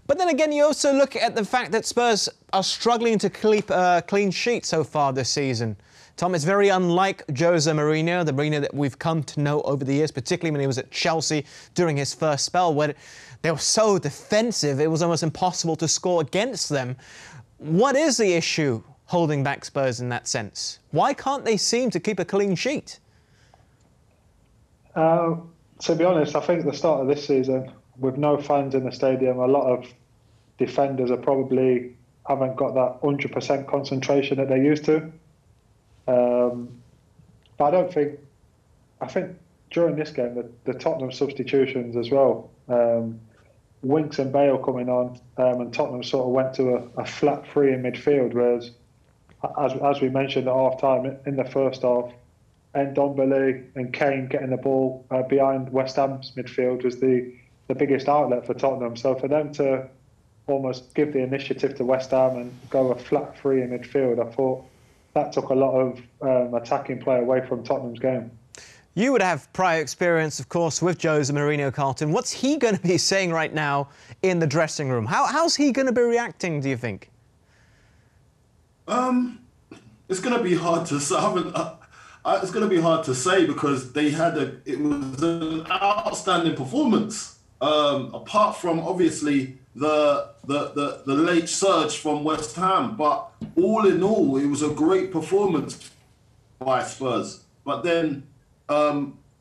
But then again, you also look at the fact that Spurs are struggling to keep a clean sheet so far this season. Tom, it's very unlike Jose Mourinho, the Mourinho that we've come to know over the years, particularly when he was at Chelsea during his first spell, where they were so defensive, it was almost impossible to score against them. What is the issue holding back Spurs in that sense? Why can't they seem to keep a clean sheet? To be honest, I think at the start of this season, with no fans in the stadium, a lot of defenders are probably haven't got that 100% concentration that they used to. But I think during this game, the Tottenham substitutions as well, Winks and Bale coming on, and Tottenham sort of went to a flat three in midfield, whereas, as we mentioned at half-time, in the first half, Ndombele and Kane getting the ball behind West Ham's midfield was the biggest outlet for Tottenham. So for them to almost give the initiative to West Ham and go a flat three in midfield, I thought that took a lot of attacking play away from Tottenham's game. You would have prior experience, of course, with Jose Mourinho, Carlton. What's he going to be saying right now in the dressing room? How's he going to be reacting, do you think? It's going to be hard to say. It's going to be hard to say because it was an outstanding performance. Apart from obviously the late surge from West Ham, but all in all, it was a great performance by Spurs. But then I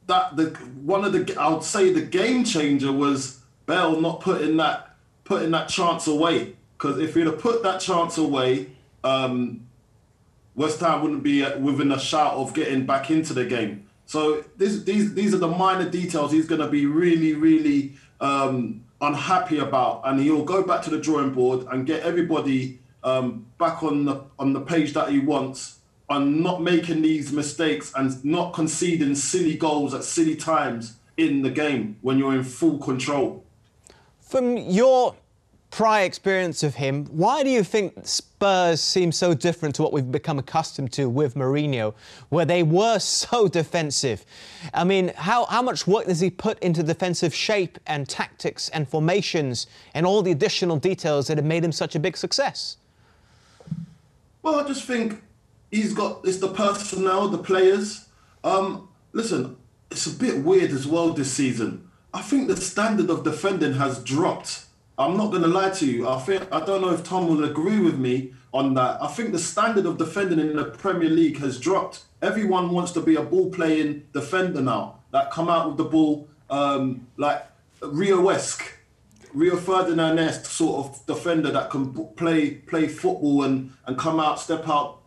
would say the game changer was Bale not putting that chance away. Because if he'd have put that chance away, West Ham wouldn't be within a shout of getting back into the game. So these are the minor details he's going to be really, really unhappy about, and he'll go back to the drawing board and get everybody back on the page that he wants, on not making these mistakes and not conceding silly goals at silly times in the game when you're in full control. From your prior experience of him, why do you think Spurs seem so different to what we've become accustomed to with Mourinho, where they were so defensive? I mean, how much work does he put into defensive shape and tactics and formations and all the additional details that have made him such a big success? Well, I just think it's the personnel, the players. Listen, it's a bit weird as well this season. I think the standard of defending has dropped. I'm not going to lie to you. I don't know if Tom will agree with me on that. I think the standard of defending in the Premier League has dropped. Everyone wants to be a ball-playing defender now. Like, come out with the ball, like Rio-esque, Rio Ferdinand-esque sort of defender that can play football and come out, step out,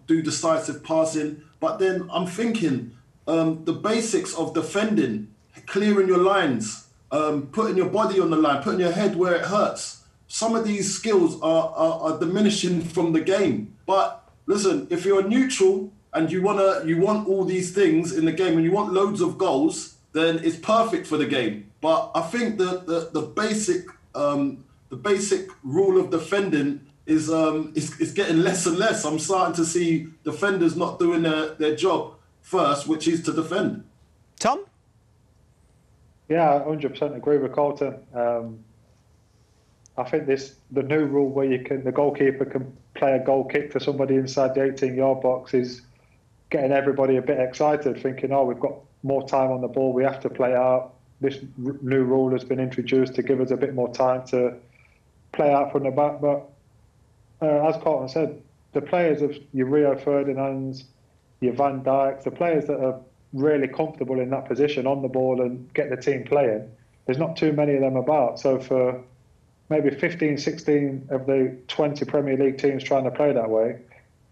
do decisive passing. But then I'm thinking the basics of defending, clearing your lines, putting your body on the line, putting your head where it hurts. Some of these skills are diminishing from the game. But listen, if you're neutral and you want all these things in the game and you want loads of goals, then it's perfect for the game. But I think the basic rule of defending is getting less and less. I'm starting to see defenders not doing their job first, which is to defend. Tom? Yeah, I 100% agree with Carlton. I think the new rule where the goalkeeper can play a goal kick to somebody inside the 18-yard box is getting everybody a bit excited, thinking, oh, we've got more time on the ball, we have to play out. This new rule has been introduced to give us a bit more time to play out from the back. But as Carlton said, the players of your Rio Ferdinands, your Van Dijks, the players that are really comfortable in that position on the ball and get the team playing, there's not too many of them about. So for maybe 15, 16 of the 20 Premier League teams trying to play that way,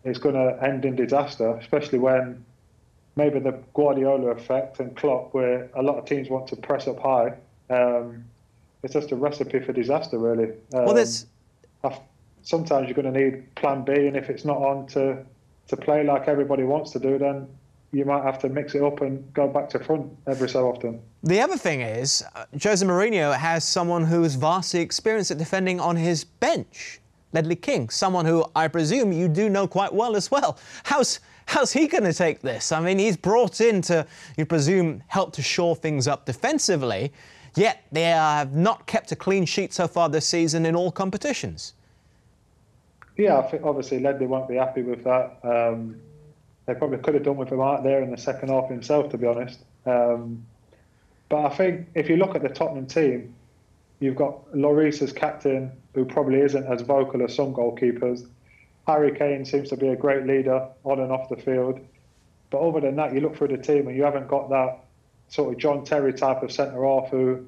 it's going to end in disaster, especially when maybe the Guardiola effect and Klopp, where a lot of teams want to press up high. It's just a recipe for disaster, really. Sometimes you're going to need plan B, and if it's not on to play like everybody wants to do, then you might have to mix it up and go back to front every so often. The other thing is, Jose Mourinho has someone who is vastly experienced at defending on his bench, Ledley King, someone who I presume you do know quite well as well. How's he going to take this? I mean, he's brought in to, you presume, help to shore things up defensively. Yet they have not kept a clean sheet so far this season in all competitions. Yeah, I think obviously Ledley won't be happy with that. They probably could have done with him out there in the second half himself, to be honest. But I think if you look at the Tottenham team, you've got Lloris as captain, who probably isn't as vocal as some goalkeepers. Harry Kane seems to be a great leader on and off the field. But other than that, you look through the team and you haven't got that sort of John Terry type of centre-half who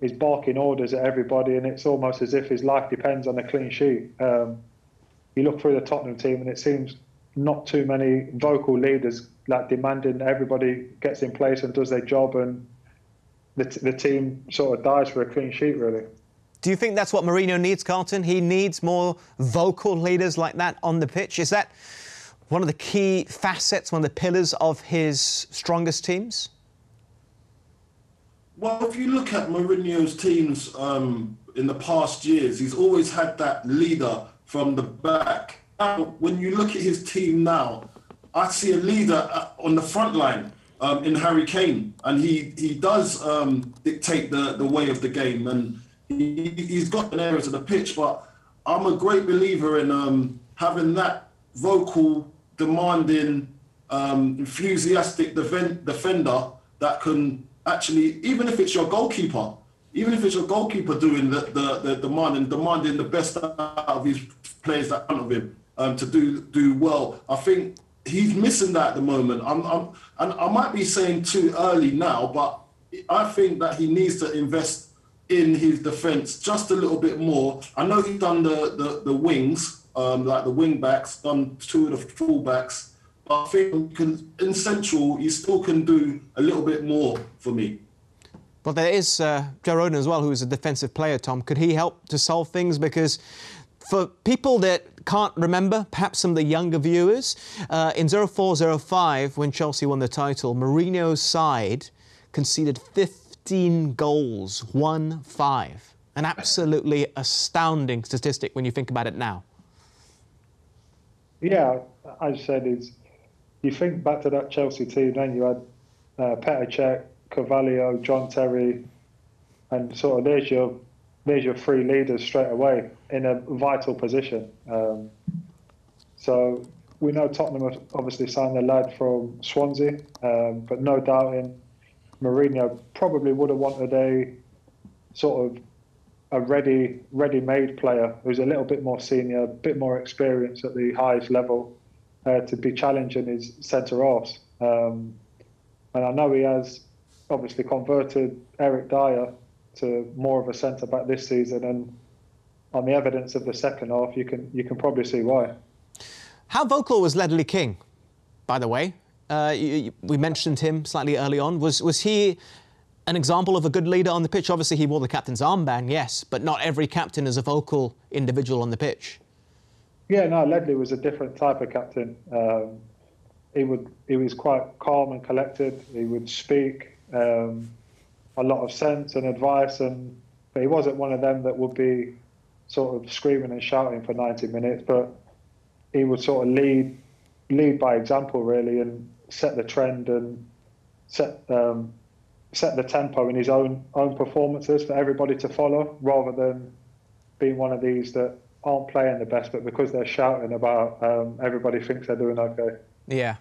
is barking orders at everybody, and it's almost as if his life depends on a clean sheet. You look through the Tottenham team and it seems not too many vocal leaders like demanding everybody gets in place and does their job, and the team sort of dies for a clean sheet, really. Do you think that's what Mourinho needs, Carlton? He needs more vocal leaders like that on the pitch. Is that one of the key facets, one of the pillars of his strongest teams? Well, if you look at Mourinho's teams in the past years, he's always had that leader from the back. Now, when you look at his team now, I see a leader on the front line in Harry Kane, and he does dictate the way of the game, and he's got an area to the pitch. But I'm a great believer in having that vocal, demanding, enthusiastic defender that can actually, even if it's your goalkeeper doing the demand and demanding the best out of his players that front of him to do well. I think he's missing that at the moment. And I might be saying too early now, but I think that he needs to invest in his defence just a little bit more. I know he's done the wings, like the wing backs, done two of the full backs. But I think in central, he still can do a little bit more for me. Well, there is Joe Rodon as well, who is a defensive player, Tom. Could he help to solve things? Because for people that can't remember, perhaps some of the younger viewers, in 04-05, when Chelsea won the title, Mourinho's side conceded 15 goals, 1-5. An absolutely astounding statistic when you think about it now. Yeah, as you said, you think back to that Chelsea team, then you had Petr Cech, Carvalho, John Terry, and sort of there's your three leaders straight away in a vital position. So we know Tottenham have obviously signed a lad from Swansea, but no doubting Mourinho probably would have wanted a sort of a ready-made player who's a little bit more senior, a bit more experienced at the highest level to be challenging his centre-halves. And I know he has obviously converted Eric Dyer to more of a centre-back this season, and on the evidence of the second half, you can probably see why. How vocal was Ledley King, by the way? We mentioned him slightly early on. Was he an example of a good leader on the pitch? Obviously, he wore the captain's armband, yes, but not every captain is a vocal individual on the pitch. Yeah, no, Ledley was a different type of captain. He was quite calm and collected. He would speak a lot of sense and advice, but he wasn't one of them that would be sort of screaming and shouting for 90 minutes. But he would sort of lead by example, really, and set the trend and set the tempo in his own performances for everybody to follow, rather than being one of these that aren't playing the best, but because they're shouting about, everybody thinks they're doing okay. Yeah.